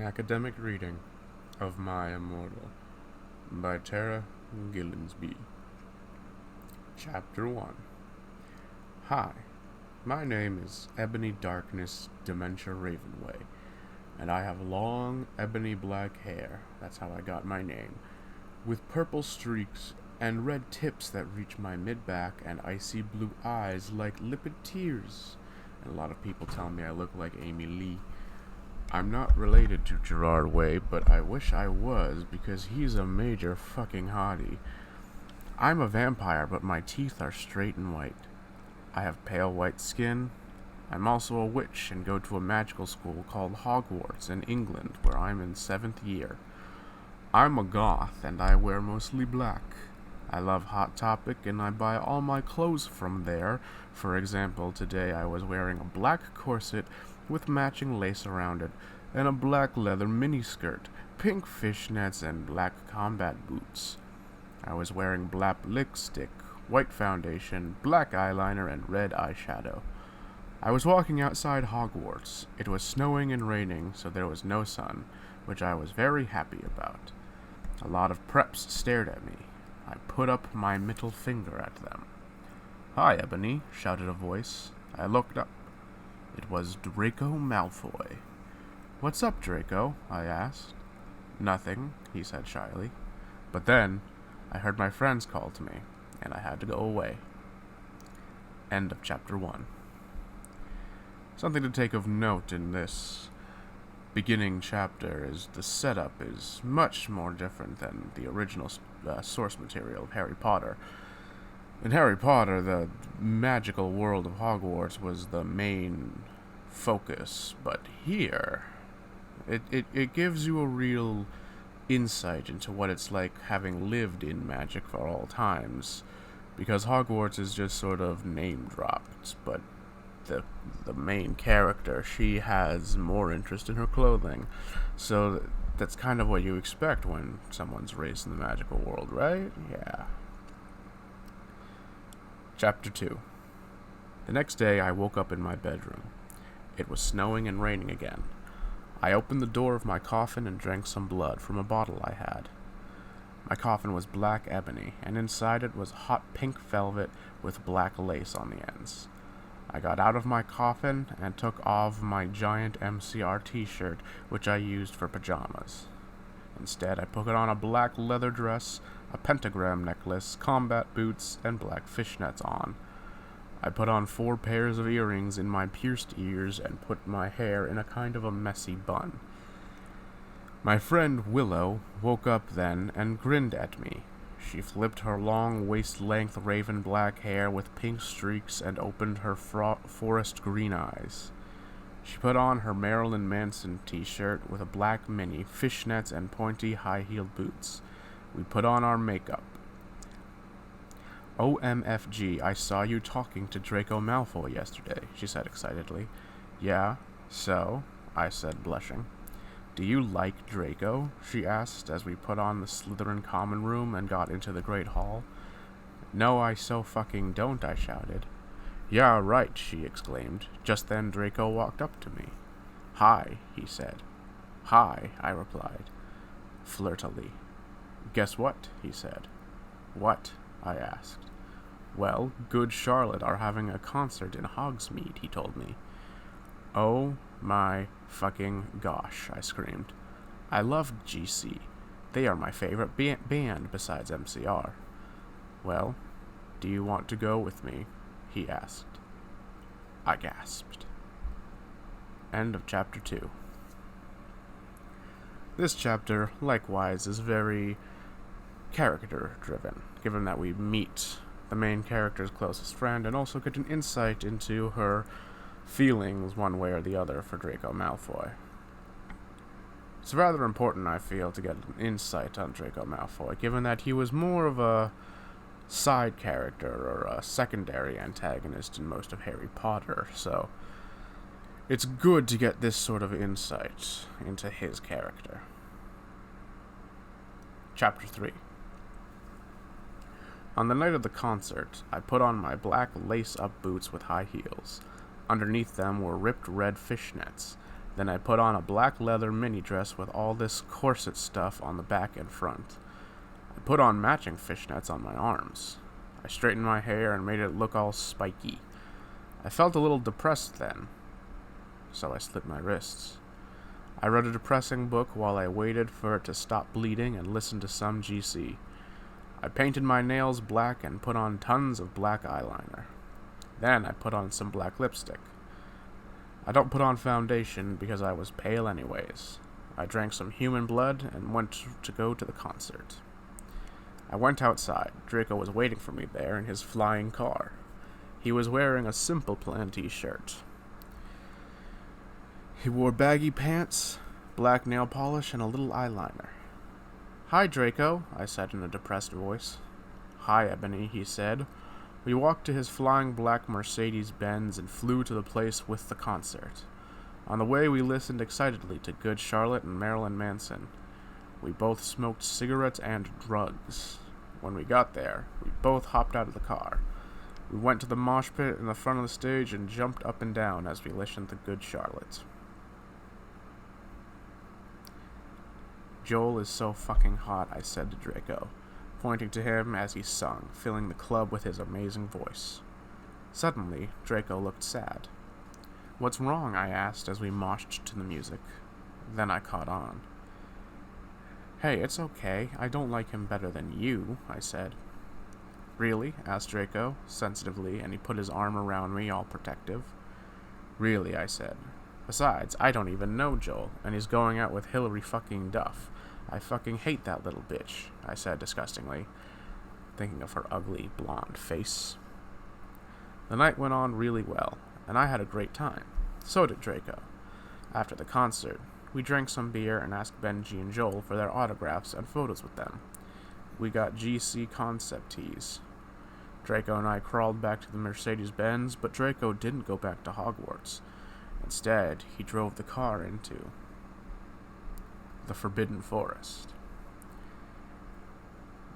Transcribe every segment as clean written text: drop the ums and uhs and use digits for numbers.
Academic reading of My Immortal by Tara Gillensby. Chapter 1. Hi, my name is Ebony Darkness Dementia Ravenway, and I have long, ebony black hair, that's how I got my name, with purple streaks and red tips that reach my mid-back and icy blue eyes like limpid tears. And a lot of people tell me I look like Amy Lee. I'm not related to Gerard Way, but I wish I was, because he's a major fucking hottie. I'm a vampire, but my teeth are straight and white. I have pale white skin. I'm also a witch and go to a magical school called Hogwarts in England, where I'm in 7th year. I'm a goth, and I wear mostly black. I love Hot Topic, and I buy all my clothes from there. For example, today I was wearing a black corset with matching lace around it, and a black leather miniskirt, pink fishnets, and black combat boots. I was wearing black lipstick, white foundation, black eyeliner, and red eyeshadow. I was walking outside Hogwarts. It was snowing and raining, so there was no sun, which I was very happy about. A lot of preps stared at me. I put up my middle finger at them. "Hi, Ebony," shouted a voice. I looked up. It was Draco Malfoy. "What's up, Draco?" I asked. "Nothing," he said shyly. But then, I heard my friends call to me, and I had to go away. End of Chapter 1. Something to take of note in this beginning chapter is the setup is much more different than the original source material of Harry Potter. In Harry Potter, the magical world of Hogwarts was the main focus, but here, it gives you a real insight into what it's like having lived in magic for all times, because Hogwarts is just sort of name-dropped, but the main character, she has more interest in her clothing, so that's kind of what you expect when someone's raised in the magical world, right? Yeah. Chapter 2. The next day, I woke up in my bedroom. It was snowing and raining again. I opened the door of my coffin and drank some blood from a bottle I had. My coffin was black ebony, and inside it was hot pink velvet with black lace on the ends. I got out of my coffin and took off my giant MCR t-shirt, which I used for pajamas. Instead, I put on a black leather dress, a pentagram necklace, combat boots, and black fishnets on. I put on 4 pairs of earrings in my pierced ears and put my hair in a kind of a messy bun. My friend Willow woke up then and grinned at me. She flipped her long waist-length raven black hair with pink streaks and opened her forest green eyes. She put on her Marilyn Manson t-shirt with a black mini, fishnets, and pointy high-heeled boots. We put on our makeup. "OMFG, I saw you talking to Draco Malfoy yesterday," she said excitedly. "Yeah, so?" I said, blushing. "Do you like Draco?" she asked as we put on the Slytherin common room and got into the Great Hall. "No, I so fucking don't," I shouted. "Yeah, right," she exclaimed. Just then Draco walked up to me. "Hi," he said. "Hi," I replied, flirtily. "Guess what?" he said. "What?" I asked. "Well, Good Charlotte are having a concert in Hogsmeade," he told me. "Oh my fucking gosh," I screamed. "I love GC. They are my favorite band besides MCR. "Well, do you want to go with me?" he asked. I gasped. End of Chapter 2. This chapter, likewise, is very character-driven, given that we meet the main character's closest friend and also get an insight into her feelings one way or the other for Draco Malfoy. It's rather important, I feel, to get an insight on Draco Malfoy, given that he was more of a side character or a secondary antagonist in most of Harry Potter, so it's good to get this sort of insight into his character. Chapter 3. On the night of the concert, I put on my black lace-up boots with high heels. Underneath them were ripped red fishnets, Then I put on a black leather mini dress with all this corset stuff on the back and front. I put on matching fishnets on my arms. I straightened my hair and made it look all spiky. I felt a little depressed then, so I slit my wrists. I read a depressing book while I waited for it to stop bleeding and listened to some GC. I painted my nails black and put on tons of black eyeliner. Then I put on some black lipstick. I don't put on foundation because I was pale anyways. I drank some human blood and went to go to the concert. I went outside. Draco was waiting for me there in his flying car. He was wearing a Simple Plan t-shirt. He wore baggy pants, black nail polish, and a little eyeliner. "Hi, Draco," I said in a depressed voice. "Hi, Ebony," he said. We walked to his flying black Mercedes-Benz and flew to the place with the concert. On the way, we listened excitedly to Good Charlotte and Marilyn Manson. We both smoked cigarettes and drugs. When we got there, we both hopped out of the car. We went to the mosh pit in the front of the stage and jumped up and down as we listened to Good Charlotte. "Joel is so fucking hot," I said to Draco, pointing to him as he sung, filling the club with his amazing voice. Suddenly, Draco looked sad. "What's wrong?" I asked as we moshed to the music. Then I caught on. "Hey, it's okay. I don't like him better than you," I said. "Really?" asked Draco, sensitively, and he put his arm around me, all protective. "Really," I said. "Besides, I don't even know Joel, and he's going out with Hillary fucking Duff. I fucking hate that little bitch," I said disgustingly, thinking of her ugly, blonde face. The night went on really well, and I had a great time. So did Draco. After the concert, we drank some beer and asked Benji and Joel for their autographs and photos with them. We got GC concept tees. Draco and I crawled back to the Mercedes-Benz, but Draco didn't go back to Hogwarts. Instead, he drove the car into the Forbidden Forest.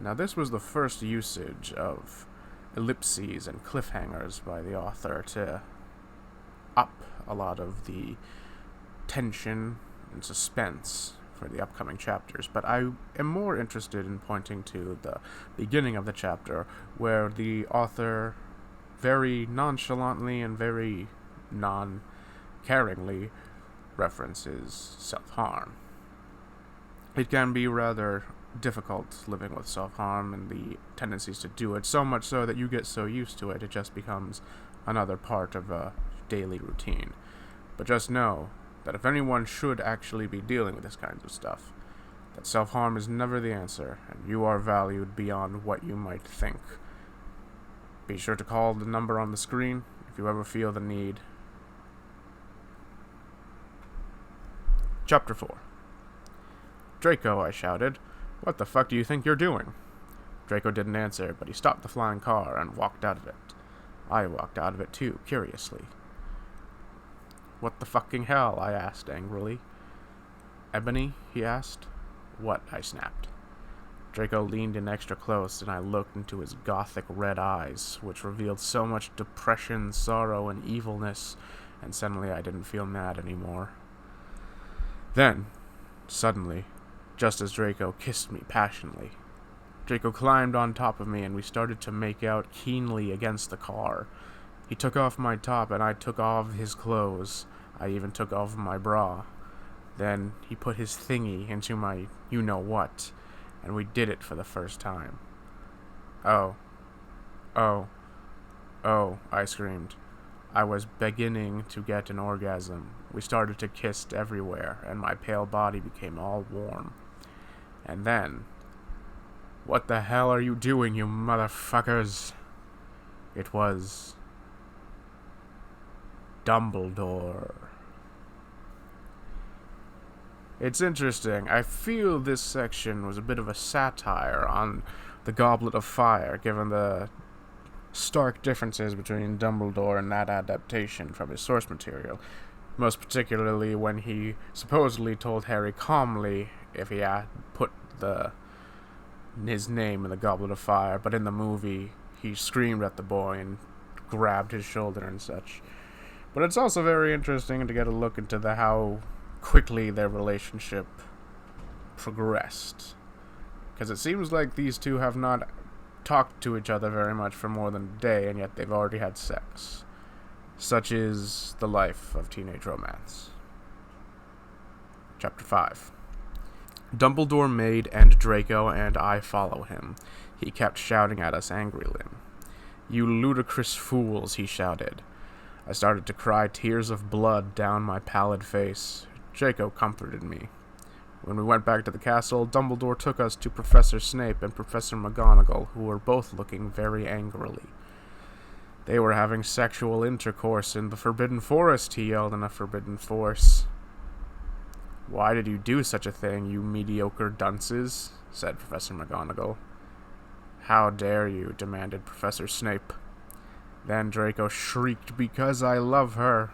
Now, this was the first usage of ellipses and cliffhangers by the author to up a lot of the tension and suspense for the upcoming chapters, but I am more interested in pointing to the beginning of the chapter, where the author very nonchalantly and very non-caringly references self-harm. It can be rather difficult living with self-harm and the tendencies to do it, so much so that you get so used to it, it just becomes another part of a daily routine. But just know that if anyone should actually be dealing with this kind of stuff, that self-harm is never the answer, and you are valued beyond what you might think. Be sure to call the number on the screen if you ever feel the need. Chapter 4. "Draco," I shouted, "what the fuck do you think you're doing?" Draco didn't answer, but he stopped the flying car and walked out of it. I walked out of it too, curiously. "What the fucking hell?" I asked angrily. "Ebony?" he asked. "What?" I snapped. Draco leaned in extra close, and I looked into his gothic red eyes, which revealed so much depression, sorrow, and evilness, and suddenly I didn't feel mad anymore. Then, suddenly, just as Draco kissed me passionately, Draco climbed on top of me, and we started to make out keenly against the car. He took off my top, and I took off his clothes. I even took off my bra. Then he put his thingy into my you-know-what, and we did it for the first time. Oh, I screamed. I was beginning to get an orgasm. We started to kiss everywhere, and my pale body became all warm. And then, "What the hell are you doing, you motherfuckers?" It was Dumbledore. It's interesting. I feel this section was a bit of a satire on the Goblet of Fire, given the stark differences between Dumbledore and that adaptation from his source material, most particularly when he supposedly told Harry calmly if he had put his name in the Goblet of Fire, but in the movie he screamed at the boy and grabbed his shoulder and such. But it's also very interesting to get a look into how quickly their relationship progressed. Because it seems like these two have not talked to each other very much for more than a day, and yet they've already had sex. Such is the life of teenage romance. Chapter 5. Dumbledore made and Draco and I follow him. He kept shouting at us angrily. "You ludicrous fools," he shouted. I started to cry tears of blood down my pallid face. Draco comforted me. When we went back to the castle, Dumbledore took us to Professor Snape and Professor McGonagall, who were both looking very angrily. They were having sexual intercourse in the Forbidden Forest, he yelled in a forbidden voice. "Why did you do such a thing, you mediocre dunces?" said Professor McGonagall. "How dare you?" demanded Professor Snape. Then Draco shrieked, "Because I love her."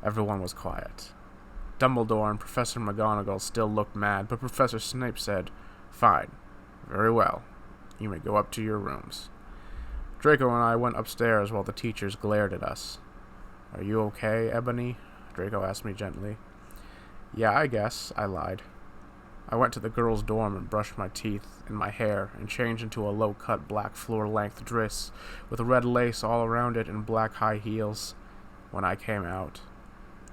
Everyone was quiet. Dumbledore and Professor McGonagall still looked mad, but Professor Snape said, "Fine. Very well. You may go up to your rooms." Draco and I went upstairs while the teachers glared at us. "Are you okay, Ebony?" Draco asked me gently. "Yeah, I guess," I lied. I went to the girls' dorm and brushed my teeth and my hair and changed into a low-cut black floor-length dress with red lace all around it and black high heels. When I came out,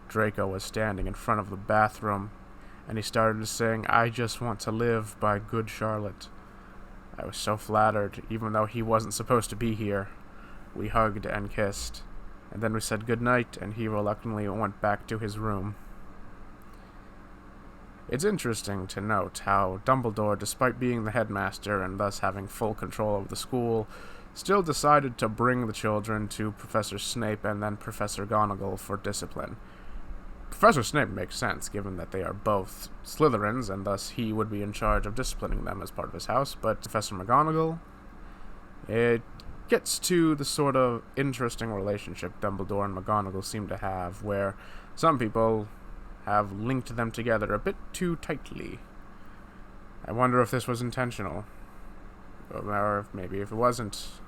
Draco was standing in front of the bathroom, and he started to sing "I Just Want to Live" by Good Charlotte. I was so flattered, even though he wasn't supposed to be here. We hugged and kissed, and then we said goodnight, and he reluctantly went back to his room. It's interesting to note how Dumbledore, despite being the headmaster and thus having full control of the school, still decided to bring the children to Professor Snape and then Professor McGonagall for discipline. Professor Snape makes sense, given that they are both Slytherins, and thus he would be in charge of disciplining them as part of his house, but Professor McGonagall, it gets to the sort of interesting relationship Dumbledore and McGonagall seem to have, where some people have linked them together a bit too tightly. I wonder if this was intentional, or maybe if it wasn't.